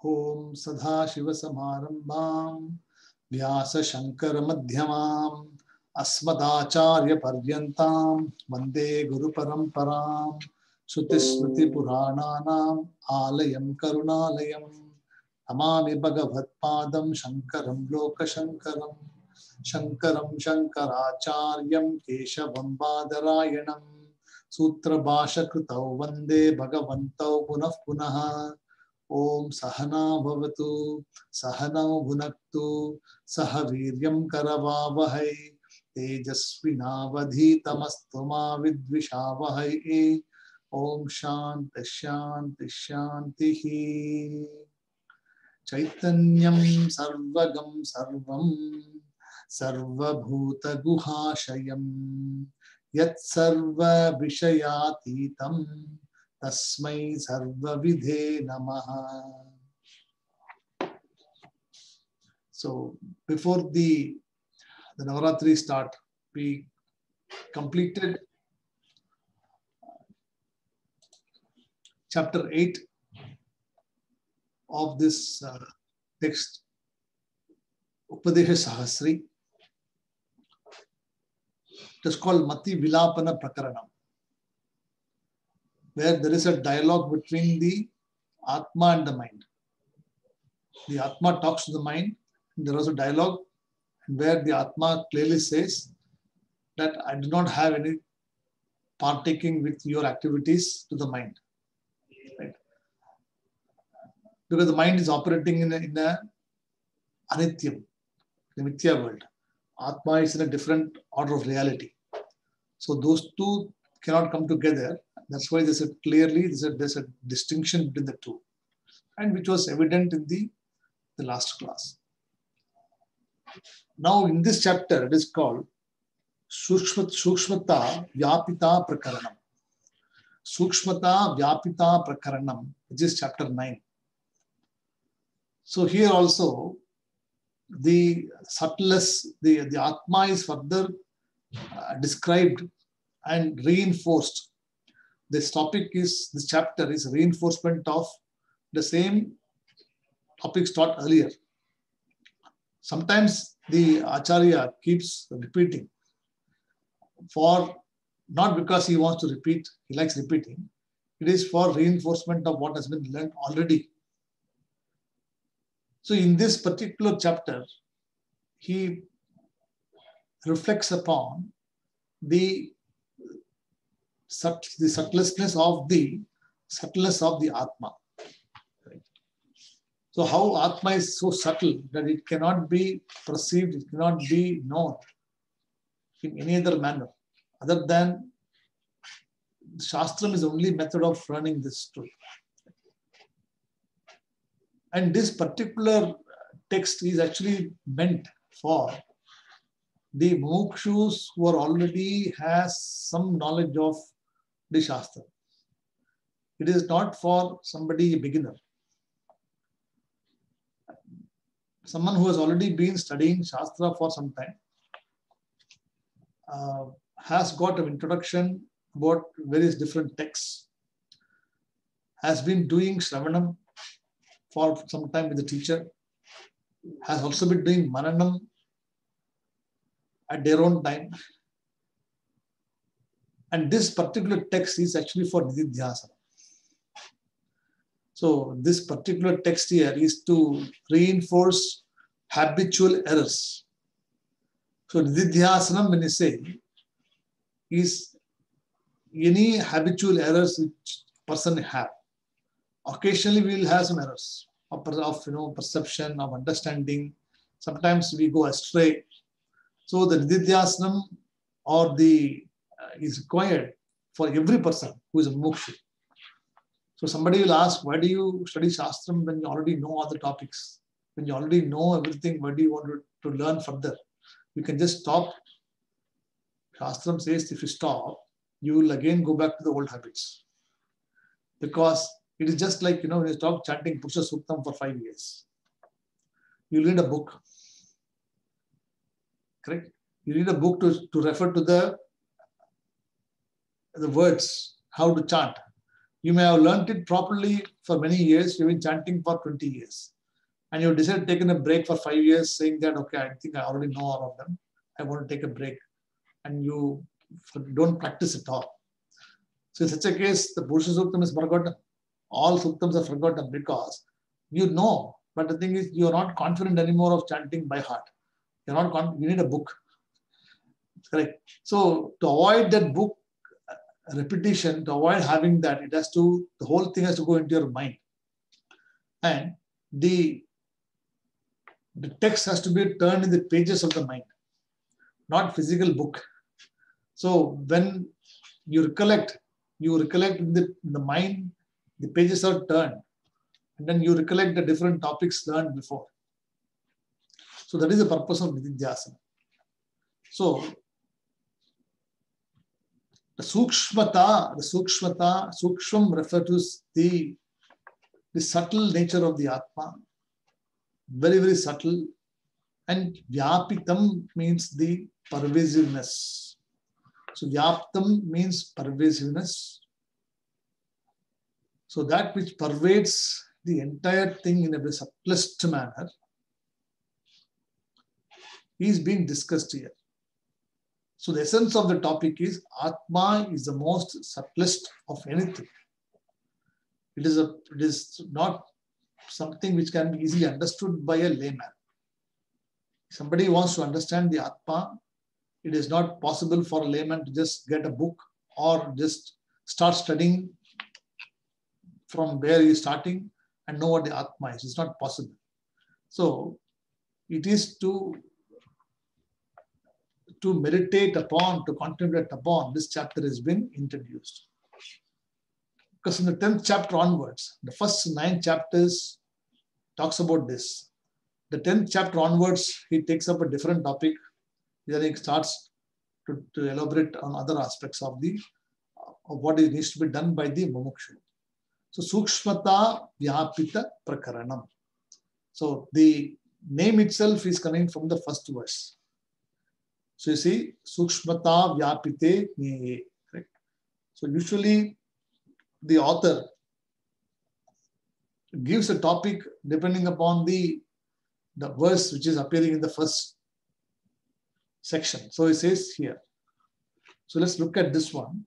Om Sadhashivasamārambhām Vyasa Shankara Madhyamām Asmadacharya Paryantam Vande Guru Paramparam Shruti Purananam Alayam Karunalayam Namami Bhagavatpadam Shankaram Loka Shankaram Shankaram Shankaracharyam Keshavam Badarayanam Sutra Bhasha Krutau Vande Bhagavantau Punah Punaha Om Sahana Bhavatu Sahanau Bhunaktu Sahaviryam Karavavahai Tejasvinavadhitamastu ma vidvishavahai. Om Shanti Shanti Shanti. Chaitanyam Sarvagam Sarvam Sarvabhuta Guhashayam Yat Sarva Vishayatitam Tasmai Sarva Vidhe Namaha. So before the Navaratri start, we completed chapter 8 of this text, Upadesha Sahasri. It is called Mati Vilapana Prakaranam, where there is a dialogue between the Atma and the mind. The Atma talks to the mind, and there is a dialogue where the Atma clearly says that I do not have any partaking with your activities to the mind. Right? Because the mind is operating in a anityam, the mithya world. Atma is in a different order of reality. So those two cannot come together. That's why there's a distinction between the two, and which was evident in the last class. Now in this chapter, it is called Sukshmata Vyapita Prakaranam. Sukshmata Vyapita Prakaranam, which is chapter 9. So here also, the subtlest, the Atma is further described and reinforced. This chapter is reinforcement of the same topics taught earlier. Sometimes the Acharya keeps repeating, for not because he wants to repeat, he likes repeating. It is for reinforcement of what has been learned already. So in this particular chapter, he reflects upon the subtlest of the Atma. So how Atma is so subtle that it cannot be perceived, it cannot be known in any other manner other than Shastram is the only method of learning this truth. And this particular text is actually meant for the mumukshus who are already has some knowledge of the Shastra. It is not for somebody, a beginner. Someone who has already been studying Shastra for some time has got an introduction about various different texts, has been doing Shravanam for some time with the teacher, has also been doing Mananam at their own time. And this particular text is actually for Nididhyasana. So this particular text here is to reinforce habitual errors. So Nididhyasanam, when you say, is any habitual errors which person have. Occasionally we will have some errors of perception, of understanding. Sometimes we go astray. So the Nididhyasanam or is required for every person who is a mukshu. So somebody will ask, why do you study Shastram when you already know all the topics? When you already know everything, why do you want to learn further? You can just stop. Shastram says if you stop, you will again go back to the old habits. Because it is just like, when you stop chanting Purusha Suktam for 5 years. You read a book. Correct? You read a book to refer to the words, how to chant. You may have learnt it properly for many years. You've been chanting for 20 years. And you decided taking a break for 5 years, saying that, okay, I think I already know all of them. I want to take a break. And you don't practice at all. So in such a case, the Purusha Suktam is forgotten. All Suktams are forgotten because you know, but the thing is, you are not confident anymore of chanting by heart. You're not you need a book. Correct. So to avoid that book repetition, to avoid having that, the whole thing has to go into your mind. And the text has to be turned in the pages of the mind, not physical book. So when you recollect in the mind, the pages are turned, and then you recollect the different topics learned before. So that is the purpose of Nididhyasana. So the Suksham refers to the subtle nature of the Atma, very, very subtle. And Vyapitam means the pervasiveness. So Vyaptam means pervasiveness. So that which pervades the entire thing in a very subtlest manner is being discussed here. So the essence of the topic is Atma is the most subtlest of anything. It is not something which can be easily understood by a layman. If somebody wants to understand the Atma, it is not possible for a layman to just get a book or just start studying from where he is starting and know what the Atma is. It's not possible. So it is to meditate upon, to contemplate upon, this chapter has been introduced. Because in the 10th chapter onwards, the first 9 chapters talks about this. The 10th chapter onwards, he takes up a different topic. Then he starts to elaborate on other aspects of what needs to be done by the mumukshu. So Sukshmata Vyapita Prakaranam. So the name itself is coming from the first verse. So you see, Sukshmata Vyapite Nye. Correct? So usually the author gives a topic depending upon the verse which is appearing in the first section. So it says here. So let's look at this one.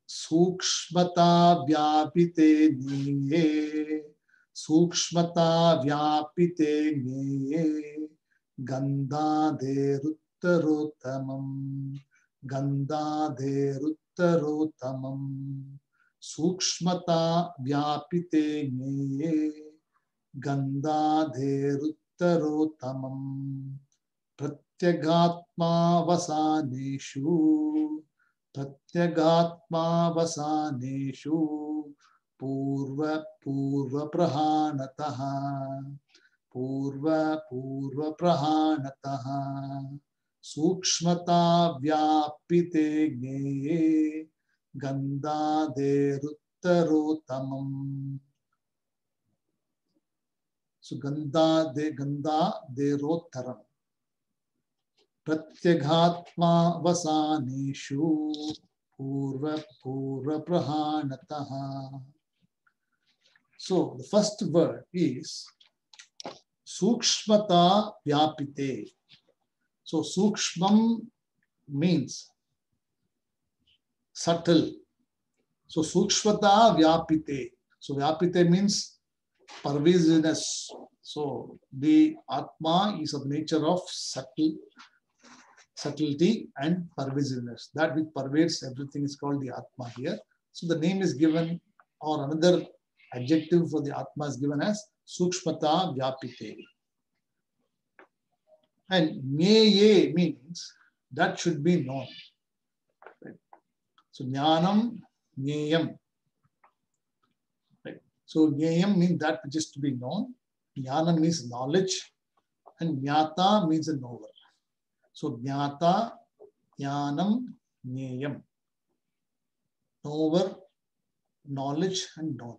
Sukshmata Vyapite Nye. Sukshmata Vyapite Nye. Gandhaderuttarotamam. Gandhaderuttarotamam. Sukshmata Vyapite Nye. Gandhaderuttarotamam. Pratyagatma Vasaneshu. Pratyagatma Vasaneshu. Purva Prahanataha. Purva Prahanataha. Sukshmata Vyapite Gneye. Gandhaderuttarotamam. So Gandhaderottaram. Pratyaghatma Vasaneshu. Purva Prahanataha. So the first word is Sukshmata Vyapite. So Sukshmam means subtle. So Sukshmata Vyapite. So Vyapite means pervasiveness. So the Atma is of nature of subtlety and pervasiveness. That which pervades everything is called the Atma here. So the name is given, or another adjective for the Atma is given as Sukshmata Vyapite. And Nyeye means that should be known. Right? So Jnanam, Nyeyam. Right? So Nyeyam means that which is to be known. Jnanam means knowledge. And Jnata means a knower. So Jnata, Jnanam, Nyeyam. Knower, knowledge and known.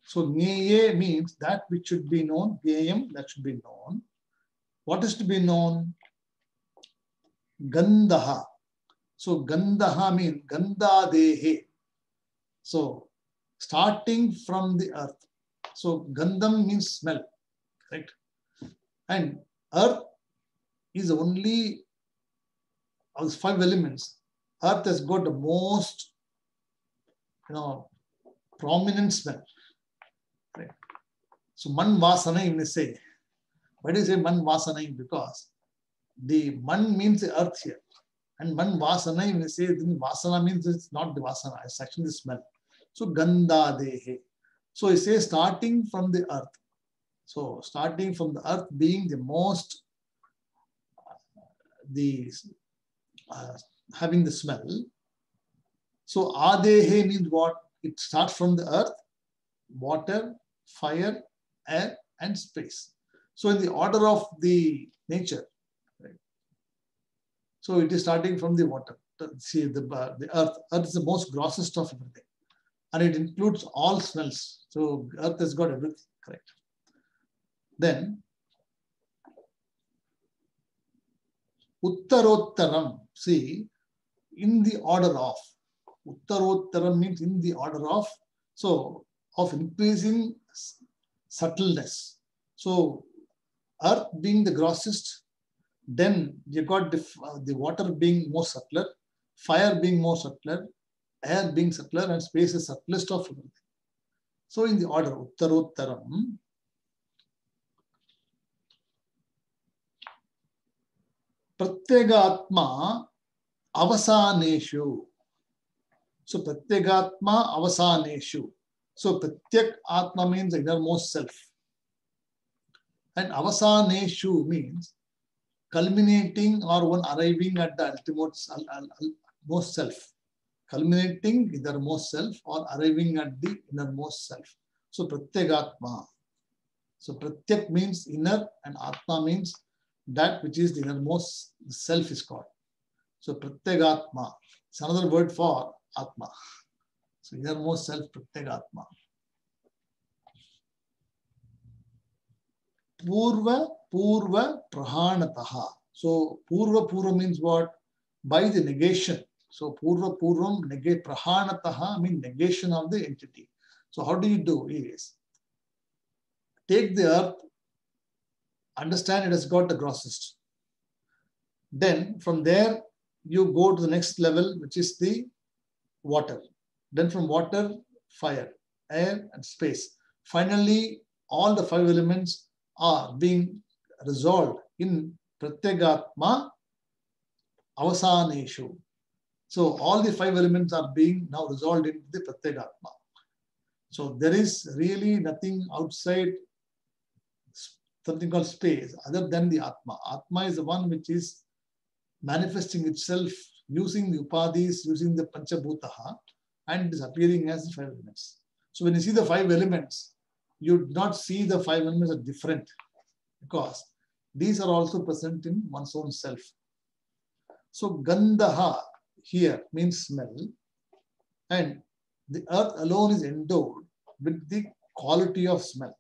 So Nyeye means that which should be known. Nyeyam, that should be known. What is to be known? Gandaha. So Gandaha means Gandadehe. So starting from the earth. So Gandham means smell, right? And earth is only of the 5 elements. Earth has got the most, prominent smell. Right? So man vasana, you may say. Why do you say man vasana? Because the man means the earth here. And man vasana, you may say, vasana means it's not the vasana, it's actually the smell. So gandha dehe. So it says starting from the earth. So starting from the earth being the most, having the smell. So adehe means what? It starts from the earth, water, fire, air, and space. So in the order of the nature, right? So it is starting from the water. See, the earth. Earth is the most grossest of everything. And it includes all smells. So earth has got everything, correct? Then, Uttarottaram, see, in the order of. Uttarottaram means in the order of, so of increasing subtleness. So earth being the grossest, then you got the water being more subtler, fire being more subtler, air being subtler, and space is subtlest of everything. So in the order, Uttarottaram, Pratyegatma avasaneshu. So Pratyegatma avasaneshu. So Pratyak Atma means the innermost self. And avasaneshu means culminating or one arriving at the ultimate most self. Culminating innermost self or arriving at the innermost self. So Pratyegatma. So Pratyak means inner and Atma means that which is the innermost self is called. So Pratyegatma. It's another word for Atma. So innermost self, Pratyegatma. Purva Prahanataha. So Purva means what? By the negation. So Purva Purvam negate Prahanataha means negation of the entity. So how do you do is take the earth, understand it has got the grossest. Then from there you go to the next level, which is the water. Then from water, fire, air, and space. Finally, all the 5 elements are being resolved in Pratyegatma avasaneshu. So all the 5 elements are being now resolved into the Pratyegatma. So there is really nothing outside something called space other than the Atma. Atma is the one which is manifesting itself using the upadhis, using the Panchabhutaha, and is appearing as the 5 elements. So when you see the 5 elements, you do not see the 5 elements as different because these are also present in one's own self. So Gandhaha here means smell, and the earth alone is endowed with the quality of smell.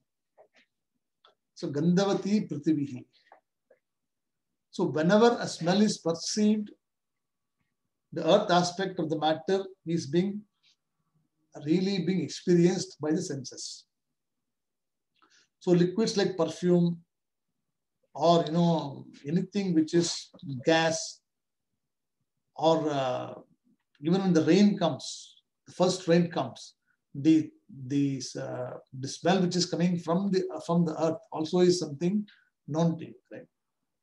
So Gandhavati Prithivihi. So whenever a smell is perceived, the earth aspect of the matter is really being experienced by the senses. So liquids like perfume or anything which is gas, or even when the rain comes, the first rain comes, the smell which is coming from the earth also is something known to you, right?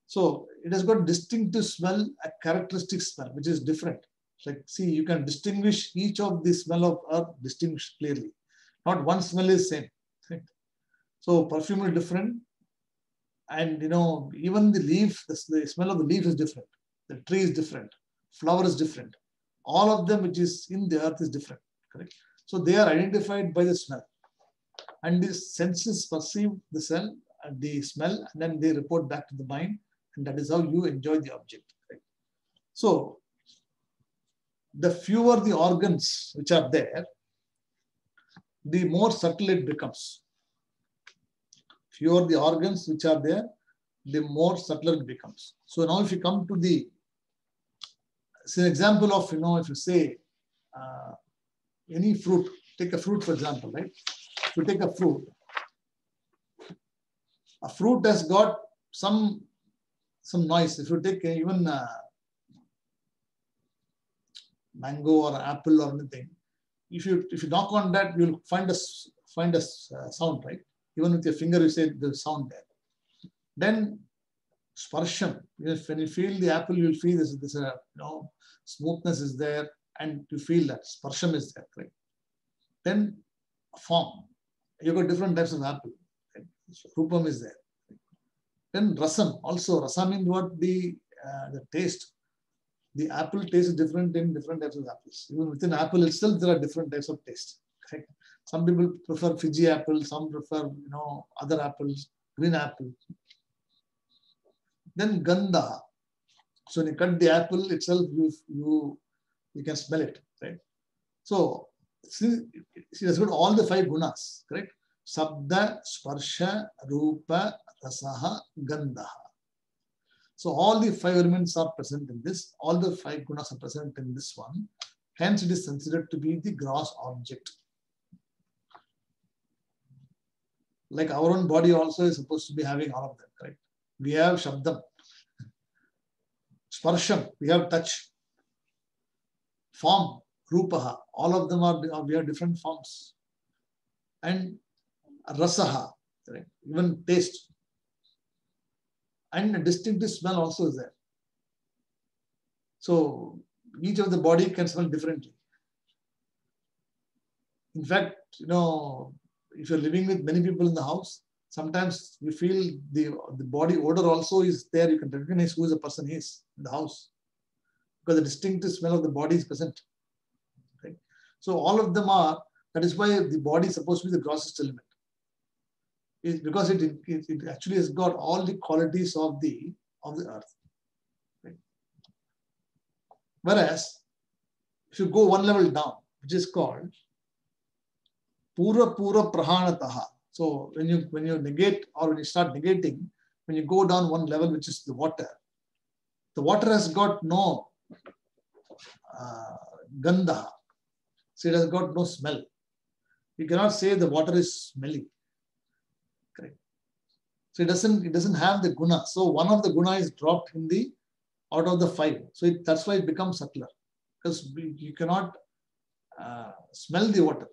So it has got distinctive smell, a characteristic smell, which is different. Like, see, you can distinguish each of the smell of earth, distinguish clearly. Not one smell is same. Right? So perfume is different, and even the leaf, the smell of the leaf is different. The tree is different. Flower is different. All of them, which is in the earth, is different. Correct. So they are identified by the smell, and the senses perceive the smell, and then they report back to the mind. And that is how you enjoy the object. Right? So, the fewer the organs which are there, the more subtle it becomes. Fewer the organs which are there, the more subtler it becomes. So now if you come to the, say, example of, if you say any fruit, take a fruit for example, right? If you take a fruit has got some noise. If you take even mango or apple or anything, if you knock on that, you'll find a sound, right? Even with your finger, you say the sound there. Then sparsham, when you feel the apple, you'll feel this smoothness is there, and you feel that sparsham is there, right? Then form, you've got different types of apple, right? So rupam is there. Then rasam, also rasam means what? The taste. The apple taste is different in different types of apples. Even within apple itself, there are different types of taste. Correct? Some people prefer Fiji apple, some prefer other apples, green apple. Then gandha. So when you cut the apple itself, you can smell it, right? So see, has got all the 5 gunas, correct? Sabda, sparsha, rupa, rasaha, gandha. So all the 5 elements are present in this. All the 5 gunas are present in this one. Hence, it is considered to be the gross object. Like our own body also is supposed to be having all of them, correct? We have shabdam, sparsham, we have touch, form, rupaha, all of them we have different forms. And rasaha, correct? Even taste. And a distinctive smell also is there. So each of the body can smell differently. In fact, if you're living with many people in the house, sometimes you feel the body odor also is there. You can recognize who the person is in the house because the distinctive smell of the body is present. Right? So all of them are. That is why the body is supposed to be the grossest element. It's because it actually has got all the qualities of the earth. Right? Whereas if you go one level down, which is called Pura Prahanataha. So when you negate or when you start negating, when you go down one level, which is the water has got no gandha. So it has got no smell. You cannot say the water is smelly. Correct. So it doesn't have the guna. So one of the guna is dropped out of the 5. So that's why it becomes subtler. Because you cannot smell the water.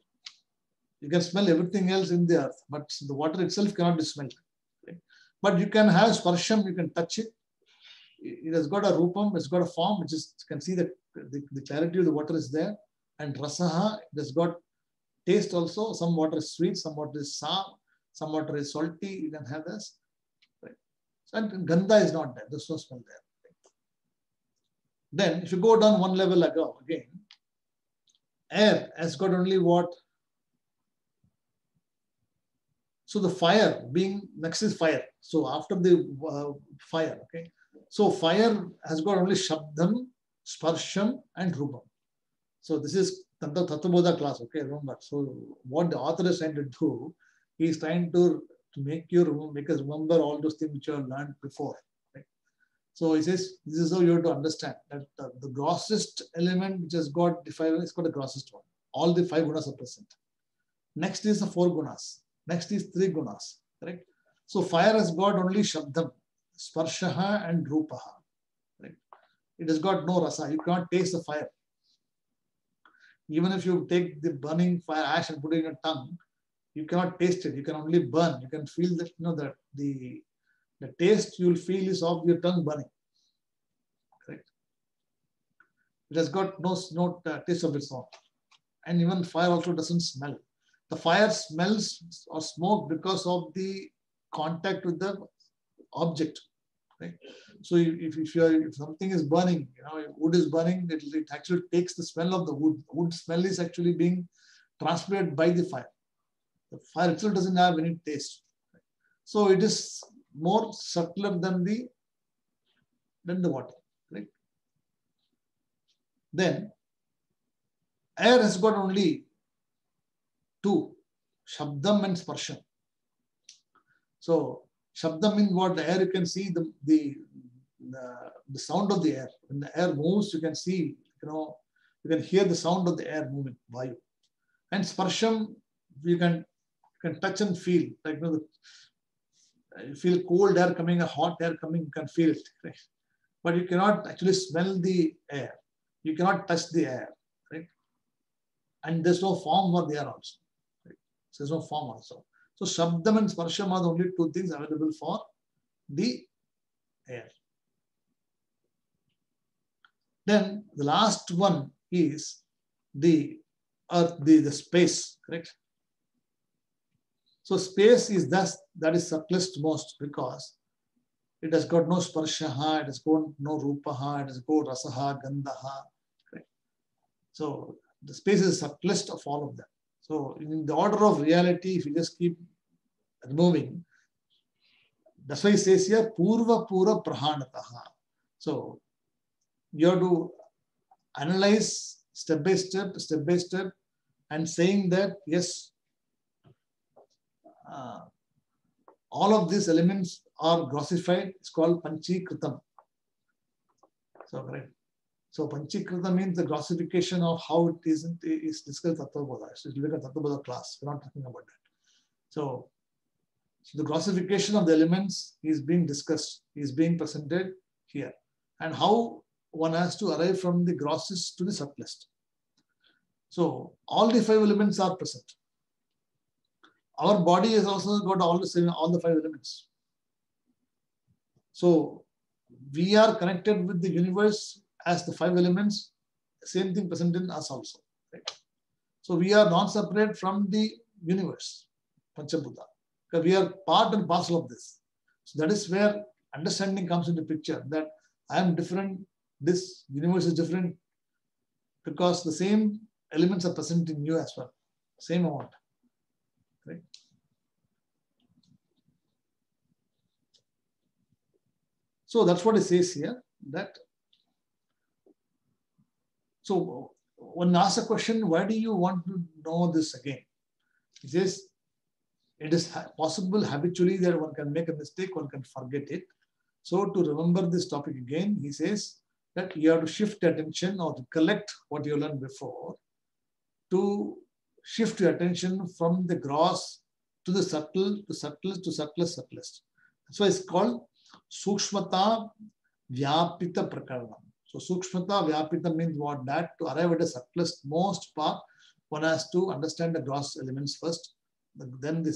You can smell everything else in the earth, but the water itself cannot be smelled. Right? But you can have sparsham, you can touch it. It has got a rupam, it's got a form, which is, you can see that the clarity of the water is there. And rasaha, it has got taste also. Some water is sweet, some water is sour, some water is salty. You can have this. Right? And gandha is not there. There's no smell there. Right? Then, if you go down one level again, air has got only what? So the fire being next is fire. So after the fire, okay. So fire has got only shabdam, sparsham, and rupam. So this is Tattva class, okay. Remember. So what the author is trying to do, he is trying to make us remember all those things which you have learned before. Right? So he says this is how you have to understand that the grossest element which has got the 5 is called the grossest one. All the 5 gunas are present. Next is the 4 gunas. Next is 3 gunas, correct? So fire has got only shabdam, sparshaha and rupaha, right? It has got no rasa. You cannot taste the fire. Even if you take the burning fire ash and put it in your tongue, you cannot taste it. You can only burn. You can feel that, that the taste you will feel is of your tongue burning, correct? It has got no taste of its own. And even fire also doesn't smell. The fire smells or smoke because of the contact with the object. Right? So if something is burning, wood is burning, it actually takes the smell of the wood. The wood smell is actually being transpired by the fire. The fire itself doesn't have any taste. Right? So it is more subtler than the water. Right? Then air has got only 2, shabdam and sparsham. So Shabda means what? The air, you can see the sound of the air. When the air moves, you can see, you can hear the sound of the air moving, vayu. And sparsham, you can touch and feel, like you feel cold air coming, a hot air coming, you can feel it, right? But you cannot actually smell the air. You cannot touch the air, right? And there's no form for the air also, right? So there's no form also. So shabdam and sparsham are the only two things available for the air. Then the last one is the earth, the space, correct? So space is thus, that is subtlest most, because it has got no sparshaha, it has got no rupaha, it has got rasaha, gandhaha, correct? So the space is the subtlest of all of them. So in the order of reality, if you just keep removing, that's why it says here, purva pura prahanataha. So you have to analyze step by step, and saying that, yes, all of these elements are grossified. It's called panchikritam. So, correct. So, panchikritam means the grossification of how it is discussed Tattvabodha. So, if you look at Tattvabodha class, we're not talking about that. So the grossification of the elements is being discussed, is being presented here, and how one has to arrive from the grossest to the subtlest. So all the 5 elements are present. Our body has also got all the 5 elements. So we are connected with the universe as the 5 elements. Same thing present in us also. Right? So we are non-separate from the universe, Panchabhuta. Because we are part and parcel of this. So that is where understanding comes into picture, that I am different, this universe is different, because the same elements are present in you as well. Same amount. Right? So that's what it says here. That so when asked a question, why do you want to know this again? It says it is possible habitually that one can make a mistake, one can forget it. So to remember this topic again, he says that you have to shift attention or to collect what you learned before, to shift your attention from the gross to the subtle, to subtlest, to subtlest. That's why it's called Sukshmata Vyapita Prakaranam. So Sukshmata Vyapita means what? That to arrive at the subtlest most part, one has to understand the gross elements first, then the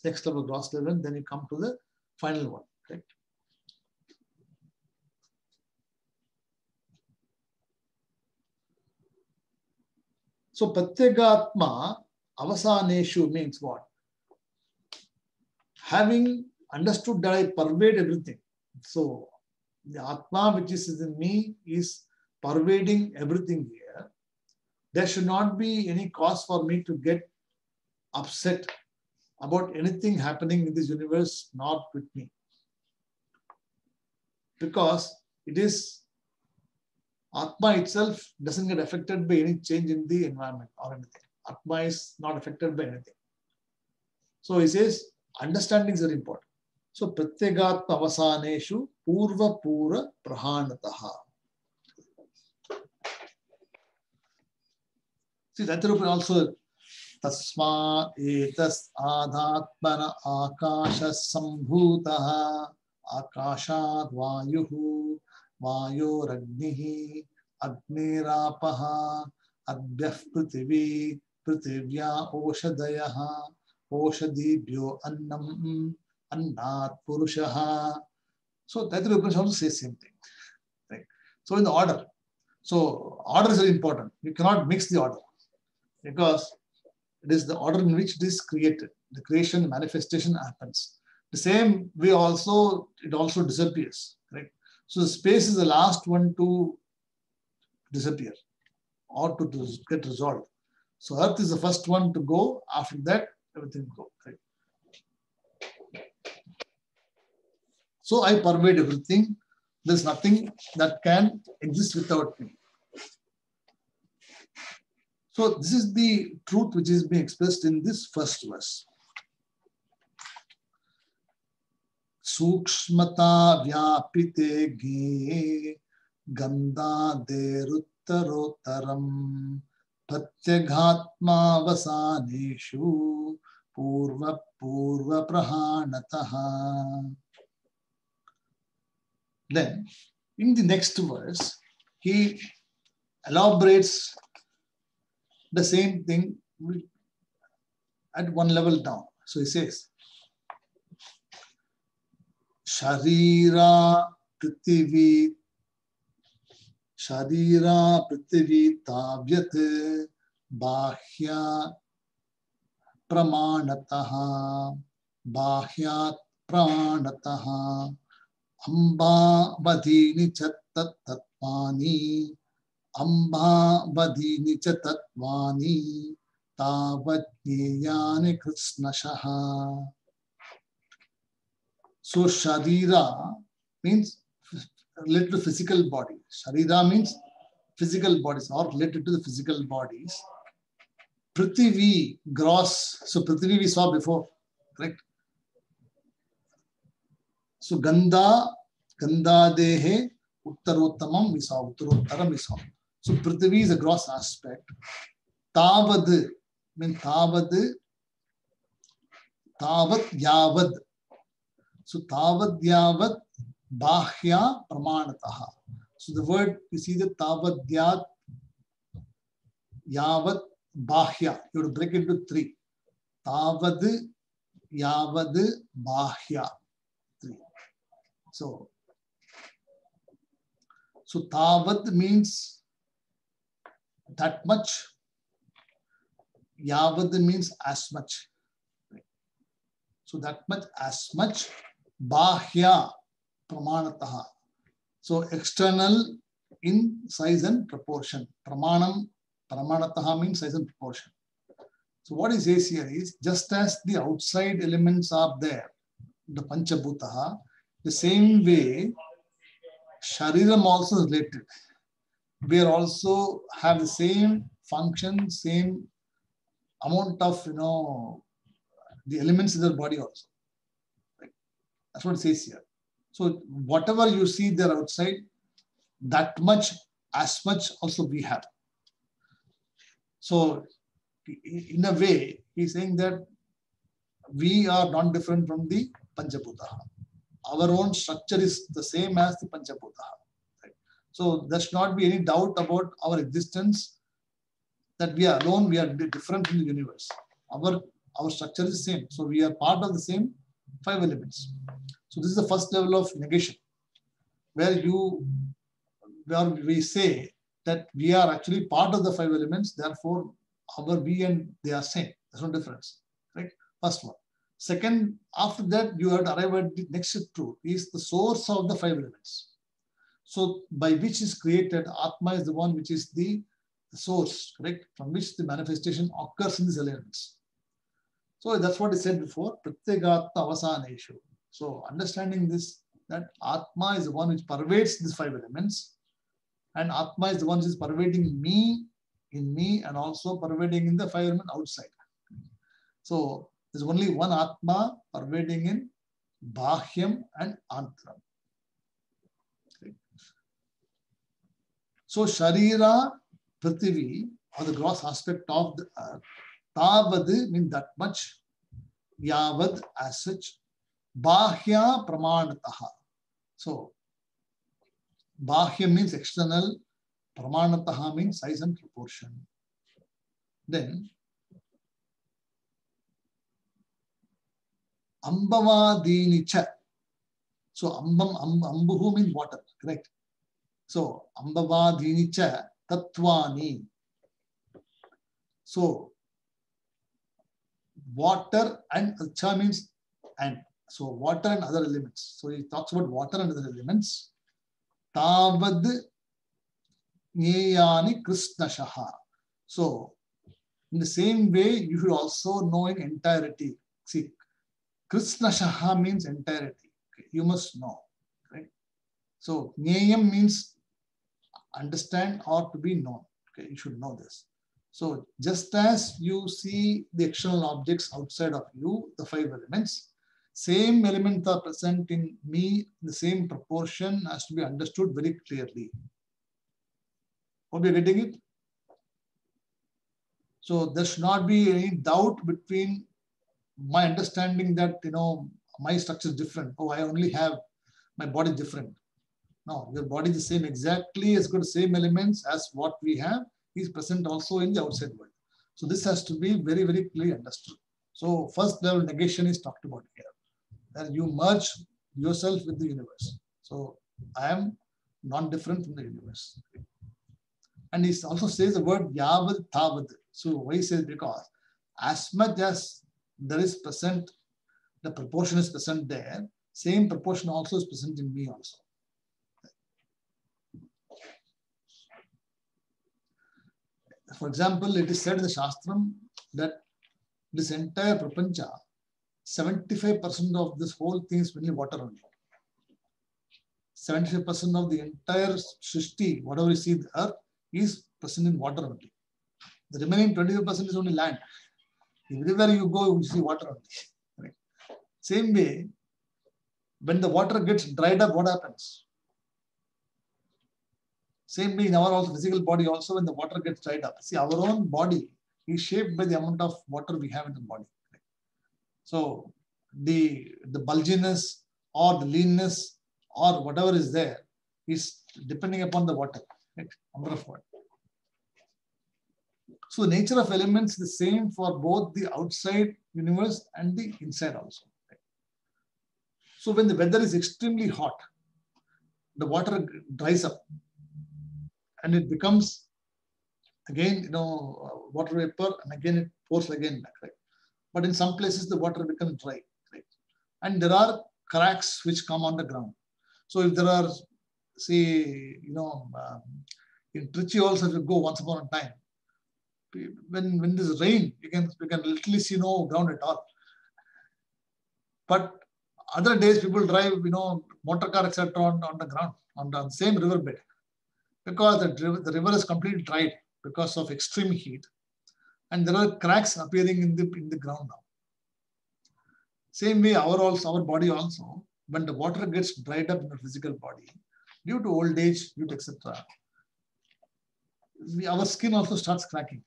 next level gross level, then you come to the final one. Correct? So Pratyagatma Avasaneshu means what? Having understood that I pervade everything. So the Atma which is in me is pervading everything here. There should not be any cause for me to get upset about anything happening in this universe, not with me. Because it is Atma itself doesn't get affected by any change in the environment or anything. Atma is not affected by anything. So he says, understanding is very important. So Pratyagatma Avasaneshu Purva Pura Prahanataha. See, Taittiriya also Tasma etas adhatmana akasha sambhutaha akashad vayuhu vayo ragnihi agnirapaha adbyah prithvi prithivya oshadayaha oshadibhyo annam annat purushaha. So Taittiriya Upanishad also says same thing. Right? So in the order. So order is very important. You cannot mix the order, because it is the order in which it is created. The creation, manifestation happens. The same way also, it also disappears. Right? So the space is the last one to disappear or to get resolved. So earth is the first one to go. After that, everything will go. Right? So I pervade everything. There's nothing that can exist without me. So this is the truth which is being expressed in this first verse. Sukshmata vyapite ge gandhaderuttarottaram pratyaghatma vasaneshu purva purva prahanataha. Then, in the next verse, he elaborates the same thing at one level down. So he says, Sharira Prithvi Tavyat Bahya Pramanataha Bahyat Pranataha Amba Vadini Chattat Tatvani Amba Vadini Chatatvani Tavat Jneyani Krishnashaha. So Sharira means related to physical body. Sharira means physical bodies or related to the physical bodies. Prithvi, gross. So Prithvi we saw before, correct? So Gandha Dehe, Uttarottamam we saw, Uttarottaram we saw. So Prithvi is a gross aspect. Tavad means Tavat Yavad. So Tavad Yavad Bahya Pramanataha. So the word, you see the Tavad Yavad Bahya. You have to break it into three. Tavad Yavad Bahya. Three. So Tavad means that much. Yavad means as much. So that much, as much. Bahya Pramanataha. So external in size and proportion. Pramanataha means size and proportion. So what he says here is, just as the outside elements are there, the Panchabhutaha, the same way Shariram also is related. We are also have the same function, same amount of, the elements in the body also. Right? That's what it says here. So whatever you see there outside, that much, as much also we have. So in a way, he's saying that we are not different from the Panchabhutaha. Our own structure is the same as the Panchabhutaha. Right? So there should not be any doubt about our existence, that we are alone, we are different from the universe. Our structure is the same. So we are part of the same five elements. So this is the first level of negation, where we say that we are actually part of the five elements, therefore our we and they are same. There's no difference. Right? First one. Second, after that, you have to arrive at the next truth, is the source of the five elements. So by which is created, Atma is the one which is the source, correct? From which the manifestation occurs in these elements. So that's what I said before, Pratyagatma Avasaneshu. So understanding this, that Atma is the one which pervades these five elements, and Atma is the one which is pervading me, in me, and also pervading in the five elements outside. So there's only one Atma pervading in Bahyam and Antram. Okay. So Sharira Prithvi, or the gross aspect of the earth, Tavad means that much, Yavad as such, Bahya Pramanataha. So Bahya means external, Pramanataha means size and proportion. Then Ambavadinicha. So Ambuhu means water, correct? So Ambavadinicha Tatvani. So water and Cha means and. So water and other elements. So he talks about water and other elements. Tavad Jneyani Krishnashaha. So in the same way, you should also know in entirety. See, Krishnashaha means entirety. Okay, you must know. Right? So Jneyam means understand or to be known. Okay, you should know this. So just as you see the external objects outside of you, the five elements, same elements are present in me in the same proportion has to be understood very clearly. Hope you're getting it? So there should not be any doubt between my understanding that, my structure is different. Oh, I only have my body different. No, your body is the same, exactly as good, same elements as what we have is present also in the outside world. So this has to be very, very clearly understood. So first level negation is talked about here. That you merge yourself with the universe. So I am non-different from the universe. And he also says the word yavad tavad. So why he says, because as much as there is present, the proportion is present there, same proportion also is present in me also. For example, it is said in the Shastram that this entire prapancha, 75% of this whole thing is mainly water only. 75% of the entire Srishti, whatever you see the earth, is present in water only. The remaining 25% is only land. Everywhere you go, you see water only. Right? Same way, when the water gets dried up, what happens? Same way in our also physical body also, when the water gets dried up. See, our own body is shaped by the amount of water we have in the body. So the bulginess or the leanness or whatever is there is depending upon the water, right? Number of water. So the nature of elements is the same for both the outside universe and the inside also. Right? So when the weather is extremely hot, the water dries up and it becomes again, water vapor, and again it pours again back, right? But in some places the water becomes dry, right? And there are cracks which come on the ground. So if there are, say, in Trichy also, if you go once upon a time, when there's rain, you can literally see no ground at all. But other days people drive, motor car, etc. on the ground, on the same riverbed, because the river is completely dried because of extreme heat, and there are cracks appearing in the ground now. Same way, our body also, when the water gets dried up in the physical body, due to old age, due to etc., our skin also starts cracking.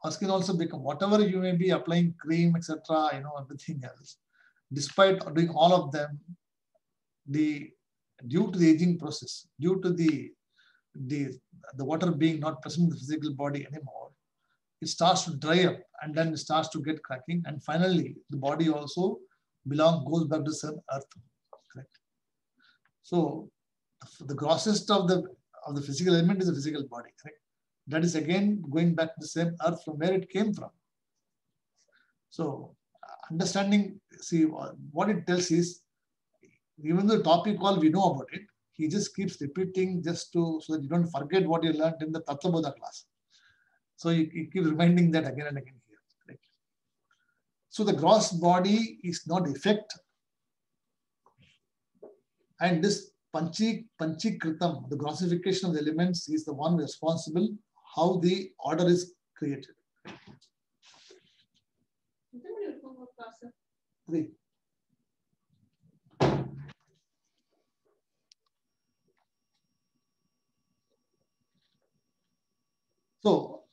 Our skin also becomes, whatever you may be applying cream, etc., everything else, despite doing all of them, due to the aging process, due to the water being not present in the physical body anymore, it starts to dry up and then it starts to get cracking, and finally the body also goes back to the earth. Correct? So the grossest of the physical element is the physical body. Correct? That is again going back to the same earth from where it came from. So understanding, see, what it tells is, even though the topic all we know about it, he just keeps repeating so that you don't forget what you learned in the Tattvabodha class. So he keeps reminding that again and again here. Right? So the gross body is not effect, and this panchikritam, the grossification of the elements, is the one responsible how the order is created. 3. So,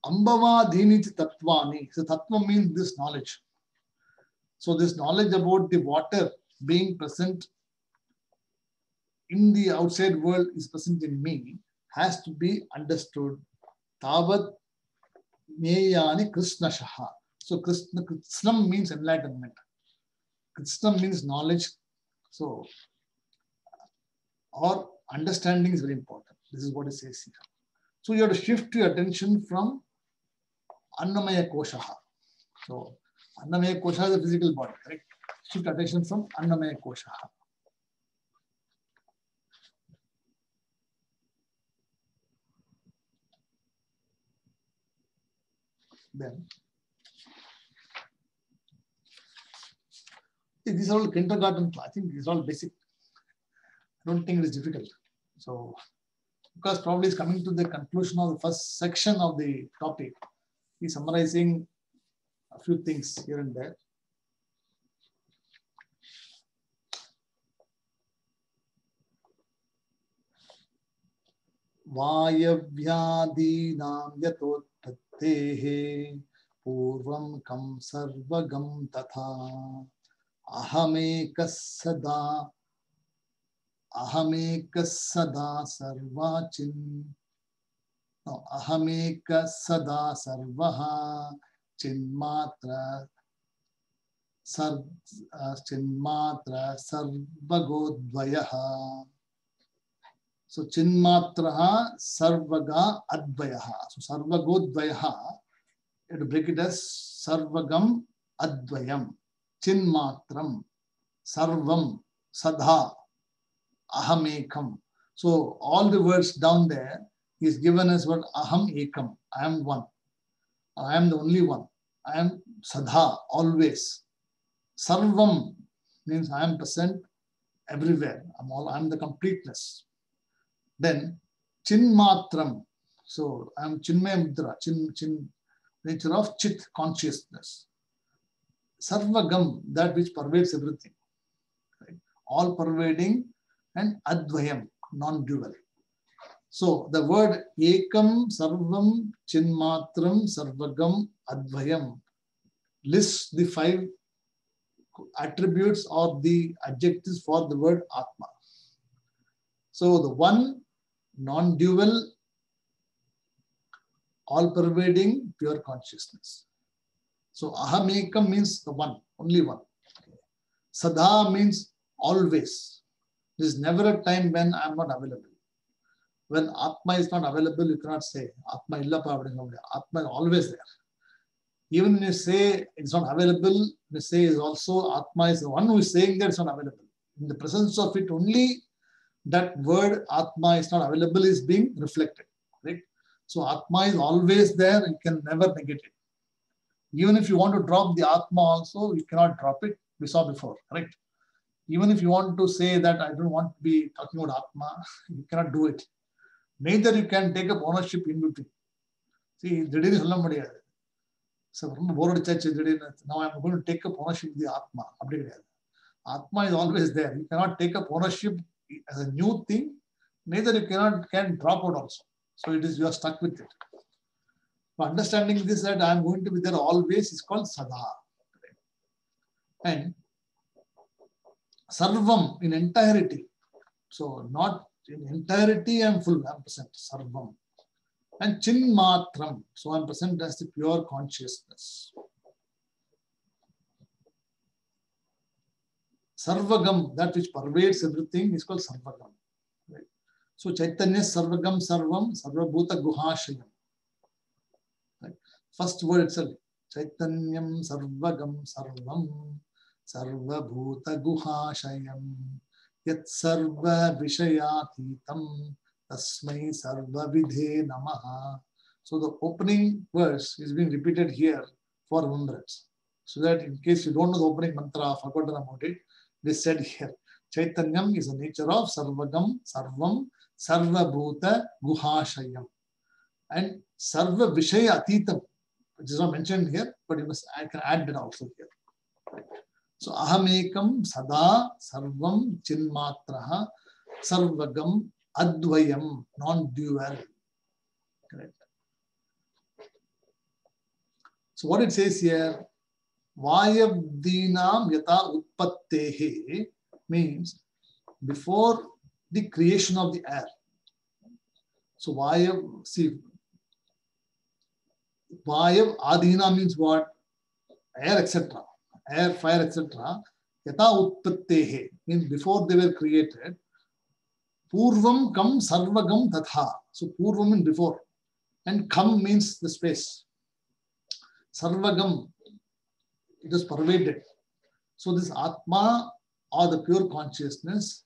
Ambava Dhiniti Tattvani. So, Tattva means this knowledge. So, this knowledge about the water being present in the outside world is present in me has to be understood. Tavat Neyani Krishnashaha. So, Krishnam means enlightenment. Krishnam means knowledge. So, or understanding is very important. This is what it says here. So you have to shift your attention from Annamaya Koshaha. So Annamaya Koshaha is the physical body, correct? Shift attention from Annamaya Koshaha. Then these are all kindergarten. I think these are all basic. I don't think it is difficult. So because probably it's coming to the conclusion of the first section of the topic. He's summarizing a few things here and there. Vayavyaadinam yatottattehe purvam kam sarvagam tatha ahamekas sada sarvachin no ahamekas sada sarvaha chinmatra chinmatra sarvagodvayaha. So chinmatraha sarvaga advayaha. So sarvagodvayaha, you have to break it as sarvagam advayam. Chinmatram sarvam sadha ahamekam. So all the words down there is given as what aham ekam. I am one. I am the only one. I am sadha, always. Sarvam means I am present everywhere. I am the completeness. Then chinmatram. So I am chinmaya mudra, chin nature of chit, consciousness. Sarvagam, that which pervades everything. Right? All pervading, and advayam, non-dual. So the word ekam, sarvam, chinmatram, sarvagam, advayam lists the 5 attributes or the adjectives for the word Atma. So the one, non-dual, all-pervading, pure consciousness. So ahamekam means the one, only one. Sadha means always. There is never a time when I am not available. When Atma is not available, you cannot say Atma illa pa. Atma is always there. Even when you say it's not available, you say is also Atma is the one who is saying that it's not available. In the presence of it only, that word Atma is not available is being reflected. Right? So Atma is always there, you can never negate it. Even if you want to drop the Atma also, you cannot drop it. We saw before, correct? Even if you want to say that I don't want to be talking about Atma, you cannot do it. Neither you can take up ownership in between. See, so now I'm going to take up ownership of the Atma. Atma is always there. You cannot take up ownership as a new thing. Neither you can drop out also. So it is, you are stuck with it. So understanding this, that I am going to be there always, is called Sadha. And Sarvam in entirety. So not in entirety I am full, I am present. Sarvam. And Chinmatram. So I am present as the pure consciousness. Sarvagam, that which pervades everything, is called Sarvagam. Right? So Chaitanya Sarvagam Sarvam Sarvabhuta Guhashayam. Right? First word itself. Chaitanyam Sarvagam Sarvam Sarvabhuta Guhashayam Yat Sarva Vishayathitam Tasmai Sarva Vidhe Namaha. So the opening verse is being repeated here for remembrance. So that in case you don't know the opening mantra, forgotten about it, it is said here. Chaitanyam is the nature of Sarvagam, Sarvam, Sarvabhuta, Guhashayam. And Sarva Vishaya Atitam, which is not mentioned here, but I can add that also here. So Ahamekam, Sada, Sarvam, Chinmatraha, Sarvagam, Advayam, non-dual. Correct. So what it says here, Vayavdinam yata utpattehe means before the creation of the air. So Vayav, see, Vayav Adhina means what? Air, etc. Air, fire, etc. Yata utpattehe means before they were created. Purvam kam sarvagam tatha. So Purvam means before. And kam means the space. Sarvagam, it is pervaded. So this Atma or the pure consciousness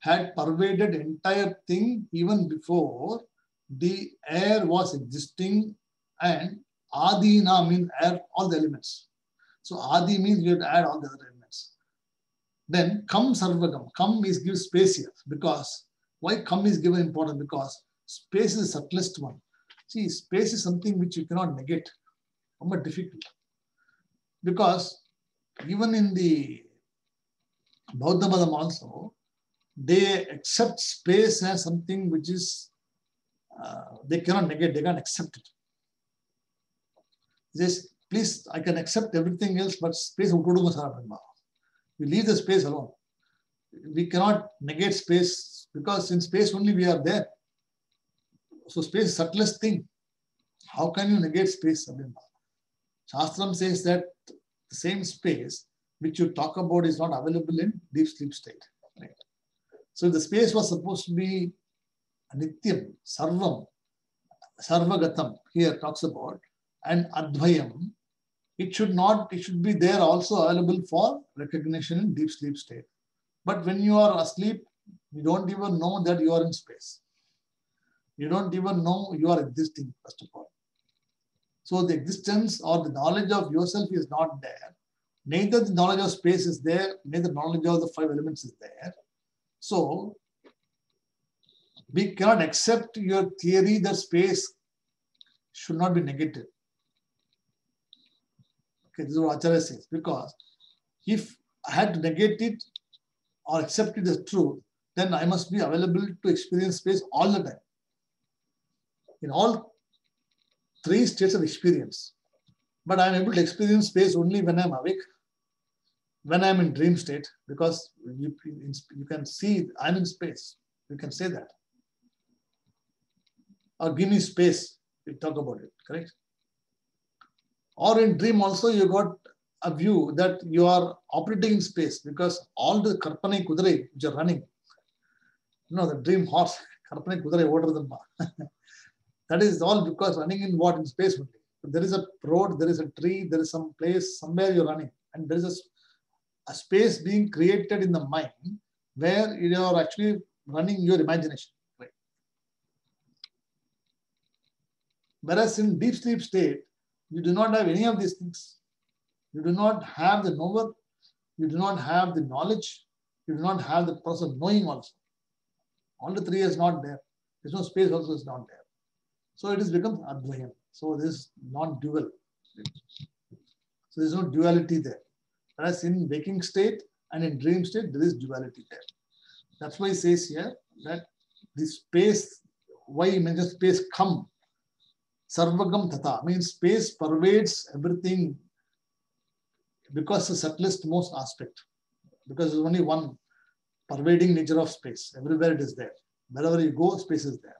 had pervaded entire thing even before the air was existing, and Adina means air, all the elements. So Adi means you have to add all the other elements. Then Kam Sarvagam. Kam is given space here because why Kam is given important? Because space is the subtlest one. See, space is something which you cannot negate. But difficult. Because even in the Bauddha Madham also, they accept space as something which is they cannot negate, they can't accept it. This, please, I can accept everything else, but space, we leave the space alone. We cannot negate space because in space only we are there. So space is the subtlest thing. How can you negate space? Shastram says that the same space which you talk about is not available in deep sleep state. Right? So the space was supposed to be Nityam, Sarvam, Sarvagatam, here talks about, and Advayam. It should be there also available for recognition in deep sleep state. But when you are asleep, you don't even know that you are in space. You don't even know you are existing, first of all. So the existence or the knowledge of yourself is not there. Neither the knowledge of space is there, neither the knowledge of the five elements is there. So we cannot accept your theory that space should not be negated. Okay, this is what Acharya says. Because if I had to negate it or accept it as truth, then I must be available to experience space all the time. In all three states of experience. But I am able to experience space only when I am awake, when I am in dream state, because you can see I am in space. You can say that. Or give me space, we talk about it, correct? Or in dream also you got a view that you are operating in space because all the Karpanai Kudare which are running, the dream horse, Karpanai Kudare order them. That is all because running in what? In space only. There is a road, there is a tree, there is some place, somewhere you're running. And there is a space being created in the mind where you are actually running your imagination. Right? Whereas in deep sleep state, you do not have any of these things. You do not have the knower, you do not have the knowledge, you do not have the process of knowing also. All the three is not there. There's no space also is not there. So it has become Advayam. So this is non-dual. So there's no duality there. Whereas in waking state and in dream state, there is duality there. That's why he says here that the space, why he mentions space come, Sarvagam Tata, means space pervades everything because the subtlest most aspect. Because there's only one pervading nature of space. Everywhere it is there. Wherever you go, space is there.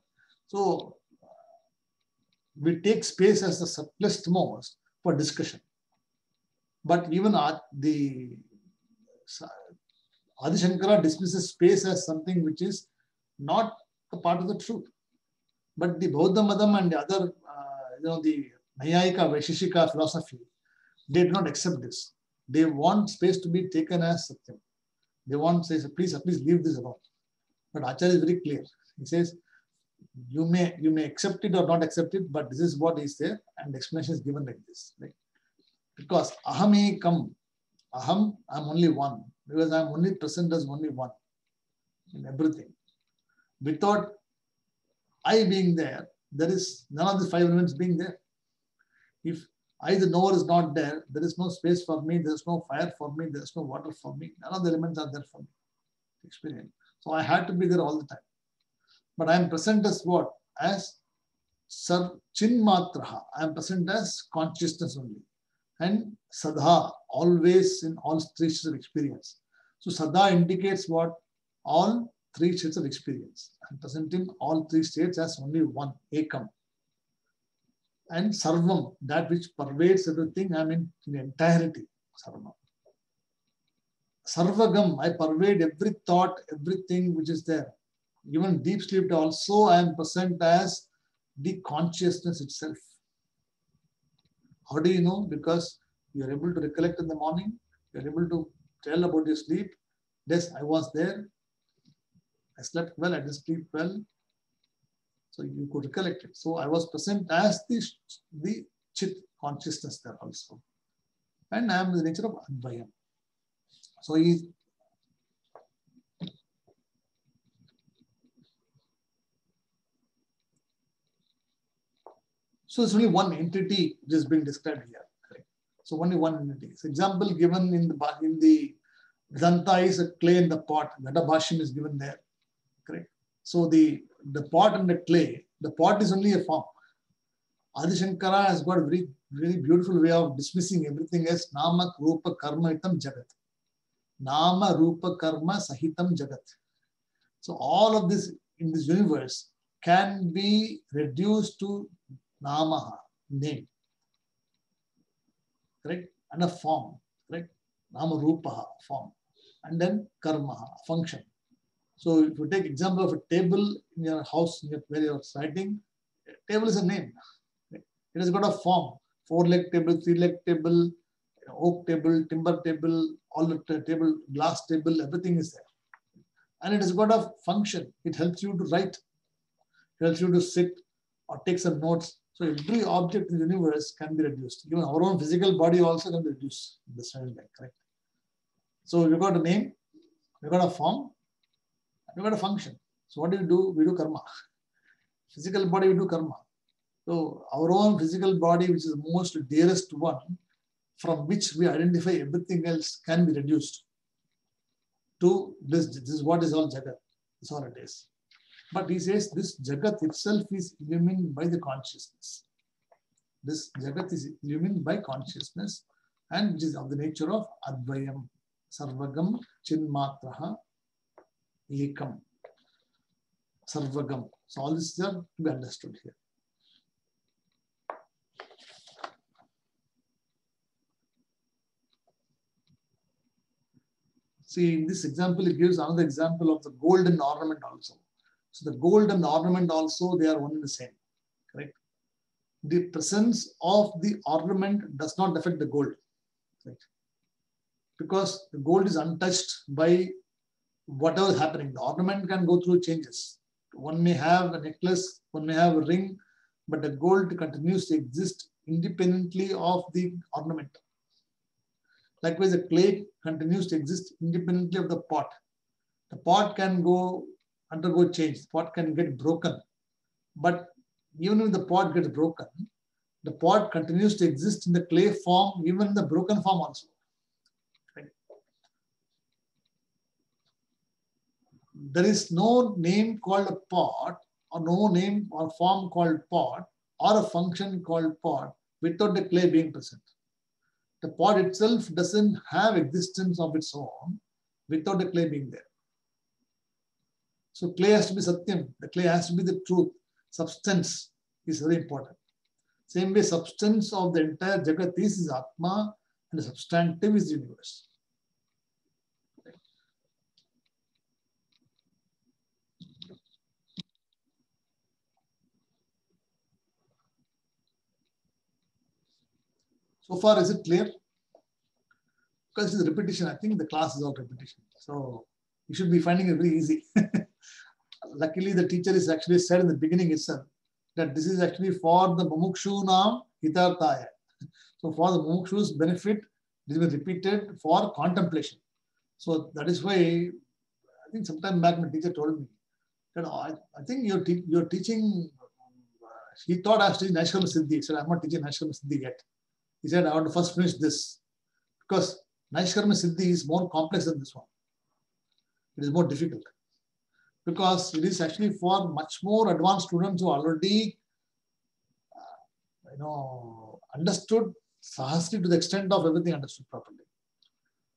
So we take space as the subtlest most for discussion. But even the Adi Shankara dismisses space as something which is not a part of the truth. But the Bauddha Madham and the other, the Nayayika, Vaisheshika philosophy, they do not accept this. They want space to be taken as Satyam. They want to say, please, leave this alone. But Acharya is very clear. He says, you may accept it or not accept it, but this is what is there, and the explanation is given like this. Right? Because aham ekam, aham, I'm only one, because I'm only present as only one in everything. Without I being there, there is none of the five elements being there. If I, the knower, is not there, there is no space for me, there is no fire for me, there is no water for me. None of the elements are there for me. Experience. So I had to be there all the time. But I am present as what? As Chinmatraha. I am present as consciousness only. And Sadha, always in all three states of experience. So Sadha indicates what? All three states of experience. I am present in all three states as only one, Ekam. And Sarvam, that which pervades everything, I am in entirety, Sarvam. Sarvagam, I pervade every thought, everything which is there. Even deep sleep also, I am present as the consciousness itself. How do you know? Because you are able to recollect in the morning, you are able to tell about your sleep. Yes, I was there. I slept well, I did sleep well. So you could recollect it. So I was present as the Chit consciousness there also. And I am the nature of Advayam. So so it's only one entity which is being described here. Correct? So only one entity. So example given in the Vedanta is a clay in the pot. Gata Bhashyam is given there. Correct? So the pot and the clay, the pot is only a form. Adi Shankara has got a very, very beautiful way of dismissing everything as Nama Rupa Karma Itam Jagat. Nama Rupa Karma Sahitam Jagat. So all of this in this universe can be reduced to Namaha, name. Correct? And a form. Correct? Nama Rupaha, form. And then Karmaha, function. So if you take example of a table in your house where you're writing, table is a name. It has got a form, 4-leg table, 3-leg table, oak table, timber table, all the table, glass table, everything is there. And it has got a function. It helps you to write, it helps you to sit or take some notes. So every object in the universe can be reduced. Even our own physical body also can be reduced. Understand that, correct? So you've got a name, you've got a form, you've got a function. So what do? We do karma. Physical body, we do karma. So our own physical body, which is the most dearest one, from which we identify everything else, can be reduced to this. This is what is all Jagat. That's all it is. But he says this Jagat itself is illumined by the consciousness. This Jagat is illumined by consciousness and which is of the nature of Advayam, Sarvagam, Chinmatraha, Ekam, Sarvagam. So all this is to be understood here. See, in this example, it gives another example of the golden ornament also. So the gold and ornament also, they are one and the same, correct? The presence of the ornament does not affect the gold, correct? Because the gold is untouched by whatever is happening. The ornament can go through changes. One may have a necklace, one may have a ring, but the gold continues to exist independently of the ornament. Likewise, the clay continues to exist independently of the pot. The pot can undergo change. The pot can get broken. But even if the pot gets broken, the pot continues to exist in the clay form, even in the broken form also. Right? There is no name called a pot, or no name or form called pot, or a function called pot without the clay being present. The pot itself doesn't have existence of its own without the clay being there. So clay has to be Satyam. The clay has to be the truth. Substance is very important. Same way, substance of the entire Jagat is Atma, and the substantive is the universe. So far, is it clear? Because it's repetition. I think the class is all repetition. So you should be finding it very easy. Luckily, the teacher is actually said in the beginning itself that this is actually for the Mumukshunam Hitarthaya. So for the Mumukshu's benefit, this will be repeated for contemplation. So that is why I think sometime back my teacher told me that I think you're teaching. He thought I was teaching Naishkarma Siddhi. He said, I'm not teaching Naishkarma Siddhi yet. He said, I want to first finish this because Naishkarma Siddhi is more complex than this one. It is more difficult because it is actually for much more advanced students who already understood Sahasri to the extent of everything understood properly.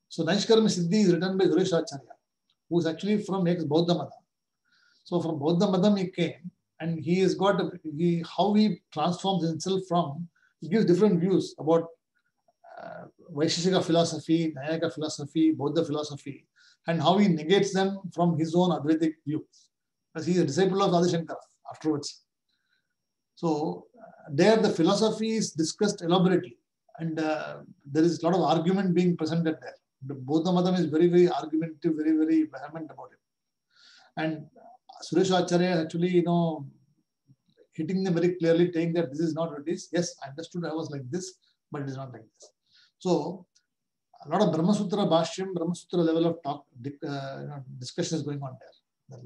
So Naishkarma Siddhi is written by Suresh Acharya, who is actually from ex-Bauddha Madam. So from Bauddha Madam he came, and he has got how he transforms himself from, he gives different views about Vaisheshika philosophy, Nyayika philosophy, Bauddha philosophy, and how he negates them from his own Advaitic view. Because he is a disciple of Adi Shankara afterwards. So there the philosophy is discussed elaborately, and there is a lot of argument being presented there. The Bauddha Madam is very, very argumentative, very, very vehement about it. And Suresh Acharya actually, hitting them very clearly, saying that this is not what it is. Yes, I understood I was like this, but it is not like this. So a lot of Brahma Sutra Bhashyam, Brahma Sutra level of talk, discussion is going on there.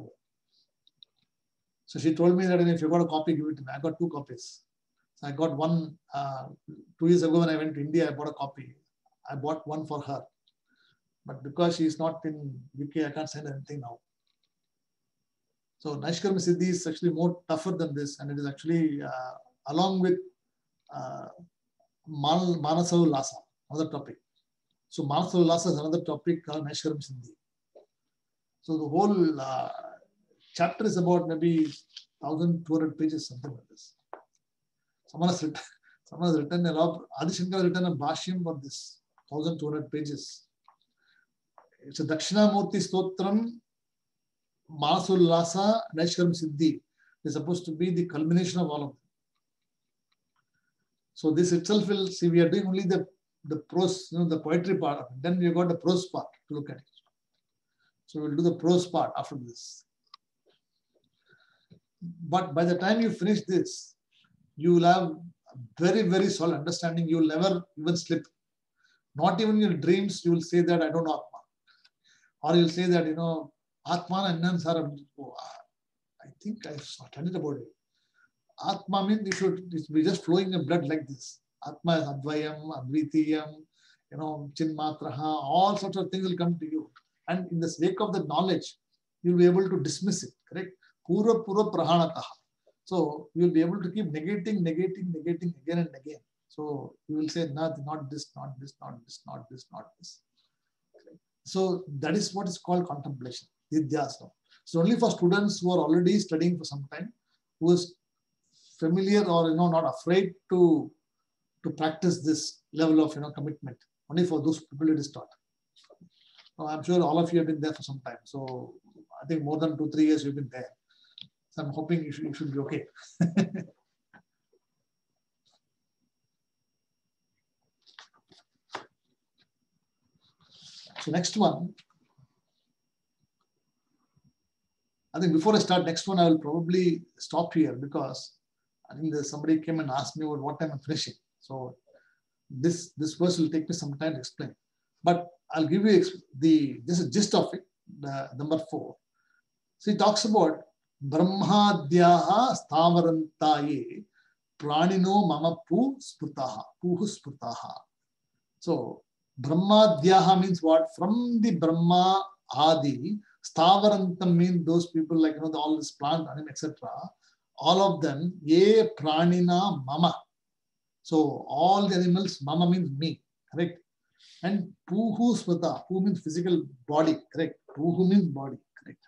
So she told me that if you got a copy, give it to me. I got 2 copies. So I got one 2 years ago when I went to India, I bought a copy. I bought one for her. But because she is not in UK, I can't send anything now. So Naishkarma Siddhi is actually more tougher than this, and it is actually along with Manasa Ullasa, another topic. So Manasa Ullasa is another topic called Naishkarma Siddhi. So the whole chapter is about maybe 1,200 pages, something like this. Someone has written a lot. Adi Shankara has written a bhashyam for this, 1,200 pages. It's a Dakshinamurti Stotram, Manasa Ullasa, Naishkarma Siddhi. It's supposed to be the culmination of all of them. So this itself will see, we are doing only the prose, the poetry part of it. Then we have got the prose part to look at it. So we'll do the prose part after this. But by the time you finish this, you will have a very, very solid understanding. You will never even slip. Not even in your dreams, you will say that I don't know Atma. Or you'll say that, Atman and Nansara. I think I studied about it. Atma means it should be just flowing in blood like this. Atma is Advayam, Advitiyam, Chinmatraha, all sorts of things will come to you. And in the sake of the knowledge, you'll be able to dismiss it, correct? Pura Prahanataha. So you'll be able to keep negating again and again. So you will say, not this, not this, not this, not this, not this. Okay. So that is what is called contemplation, Nidhyasana. So only for students who are already studying for some time, who is familiar or not afraid to practice this level of commitment. Only for those people it is taught. Now, I'm sure all of you have been there for some time. So I think more than 2-3 years you've been there. So I'm hoping you should be okay. So next one. I think before I start next one, I will probably stop here because I think somebody came and asked me what time I'm finishing. So this verse will take me some time to explain. But I'll give you this is gist of it, the number 4. So he talks about Brahmadhyaha Stavarantaye Pranino Mama Puhu Sprutaha. So Brahmadhyaha means what? From the Brahma Adi, Stavarantam means those people like all this plant, etc. All of them, Ye Pranina Mama. So all the animals, Mama means me, correct? And Puhu Sprita, Puhu means physical body, correct? Puhu means body, correct?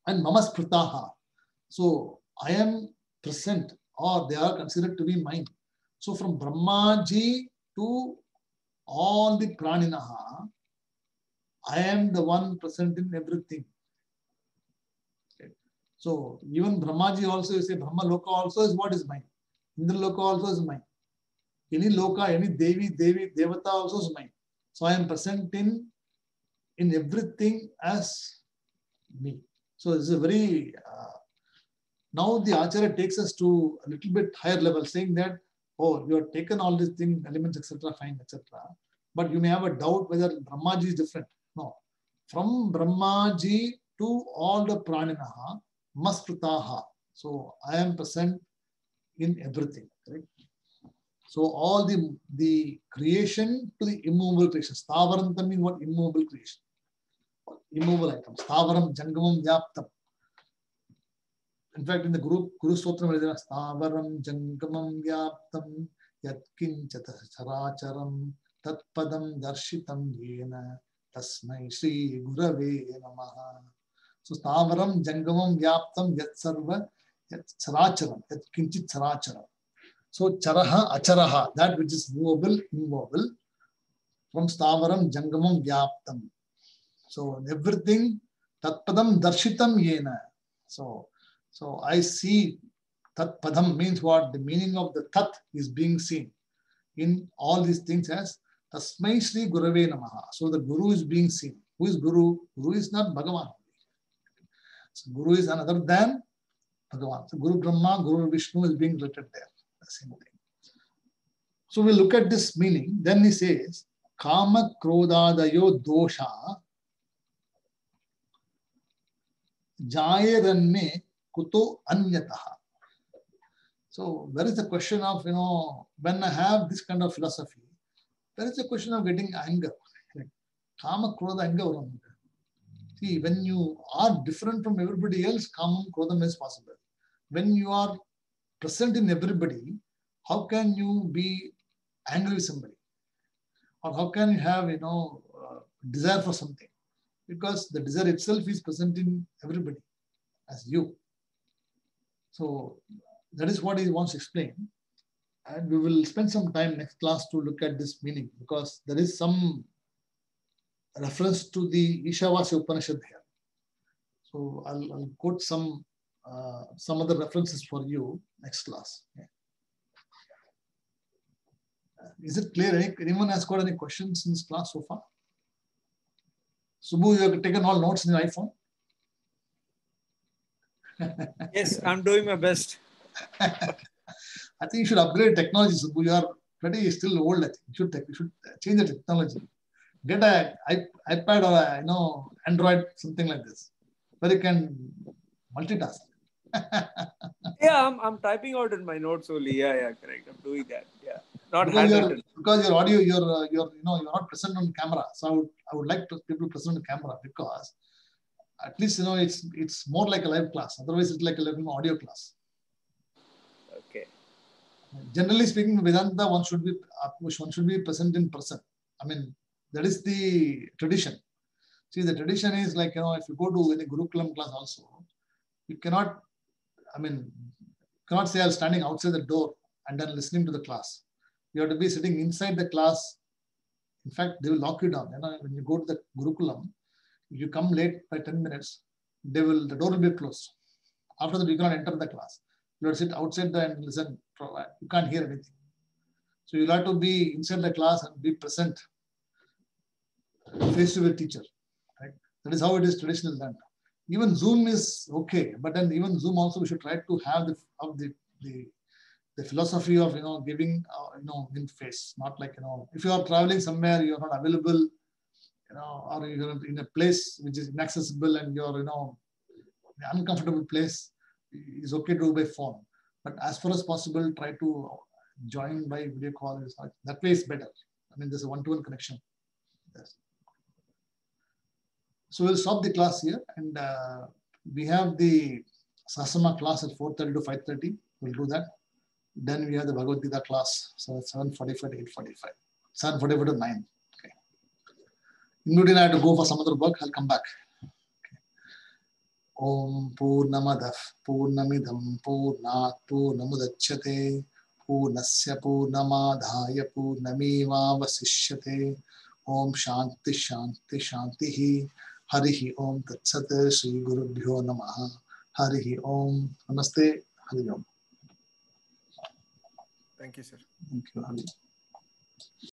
And Mama Spritaha. So I am present, or they are considered to be mine. So from Brahmaji to all the Praninaha, I am the one present in everything. Okay. So even Brahmaji also, you say Brahma Loka also is what is mine. Indra Loka also is mine. Any Loka, any Devi, Devata also is mine. So I am present in everything as me. So this is a very, now the Acharya takes us to a little bit higher level, saying that, oh, you have taken all these things, elements, etc., fine, etc. But you may have a doubt whether Brahmaji is different. No. From Brahmaji to all the Praninaha, Maspritaha. So I am present in everything. Correct? So all the creation to the immovable creation. Stavarantam means what? Immovable creation. Immovable items. Stavaram, Jangamam, Vyaptam. In fact, in the Guru Stotram, there is Stavaram, Jangamam, Vyaptam, Yatkinchata Characharam, Tatpadam, Darshitam, Yena, Tasmai, Shri, Gurave, Namaha. So Stavaram, Jangamam, Vyaptam, Yat Sarva, Yat Characharam, Yatkinchit Characharam. So Charaha, Acharaha, that which is movable, immovable, from Stavaram, Jangamam, Vyaptam. So everything, Tatpadam, Darshitam, Yena. So I see, Tat Padam means what? The meaning of the Tat is being seen in all these things as Tasmai Shri Gurave Namaha. So the Guru is being seen. Who is Guru? Guru is not Bhagavan. So Guru is another than Bhagavan. So Guru Brahma, Guru Vishnu is being related there. The same thing. So we look at this meaning. Then he says, Kama Krodadayo Dosha Jayaranne Kuto Anyataha. So there is a question of, when I have this kind of philosophy, there is a question of getting anger. Like, Kama Krodha anger. See, when you are different from everybody else, kamam, krodham is possible. When you are present in everybody, how can you be angry with somebody? Or how can you have, desire for something? Because the desire itself is present in everybody as you. So that is what he wants to explain. And we will spend some time next class to look at this meaning, because there is some reference to the Ishavasya Upanishad here. So I'll quote some other references for you next class. Okay. Is it clear? Anyone has got any questions in this class so far? Subbu, you have taken all notes in your iPhone? Yes, I'm doing my best. I think you should upgrade technology, Subbu. You are pretty still old. I think you should change the technology. Get an iPad or Android, something like this, where you can multitask. Yeah, I'm typing out in my notes only. Yeah, correct. I'm doing that. Yeah, not because handwritten. Because your audio, you're not present on camera. So I would like people present on camera, because at least it's more like a live class. Otherwise, it's like a audio class. Okay. Generally speaking, Vedanta one should be present in person. I mean, that is the tradition. See, the tradition is like, if you go to any Gurukulam class also, you cannot say I'm standing outside the door and then listening to the class. You have to be sitting inside the class. In fact, they will lock you down. When you go to the Gurukulam, if you come late by 10 minutes, the door will be closed. After that, you cannot enter the class. You have to sit outside there and listen. You can't hear anything. So you have to be inside the class and be present face to the teacher. Right? That is how it is traditionally done. Even Zoom is okay, but then even Zoom also we should try to have the philosophy of giving in face, not like if you are traveling somewhere, you are not available, or you're in a place which is inaccessible and you're an uncomfortable place, is okay to do by phone. But as far as possible, try to join by video call. That way is better. I mean, there's a one-to-one connection. Yes. So we'll stop the class here, and we have the Sasama class at 4:30 to 5:30. We'll do that. Then we have the Bhagavad Gita class, so 7:45 to 8:45, 7:45 to 9. Okay. Including I have to go for some other work. I'll come back. Okay. Om Purnamadah Purnamidam Purnat Purnamudachyate Purnasya Purnamadhaya Purnamevavasishyate. Om Shanti Shanti Shanti. Harihi Om Tat Sat. Shri Gurubhyo Namaha. Harihi Om. Namaste. Hari Om. Thank you, sir. Thank you. Hari.